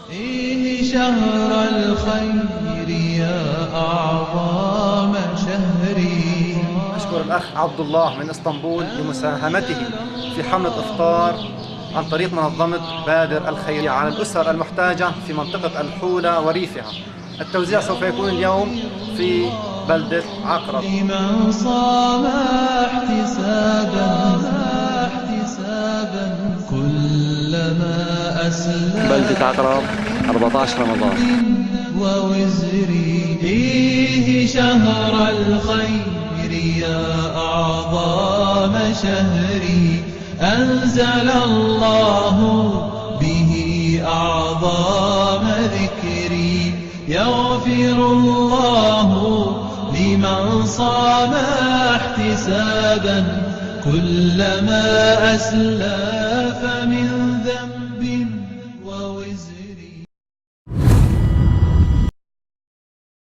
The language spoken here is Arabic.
فيه شهر الخير يا أعظم شهري. أشكر الأخ عبد الله من اسطنبول لمساهمته في حملة إفطار عن طريق منظمة بادر الخيرية على الأسر المحتاجة في منطقة الحولة وريفها. التوزيع سوف يكون اليوم في بلدة عقرب. لمن صام احتسابا كلما أسلم بلدة عقرب 14 رمضان. ووزري فيه شهر الخير يا أعظم شهري. أنزل الله به أعظم ذكري. يغفر الله لمن صام احتسابا كلما أسلم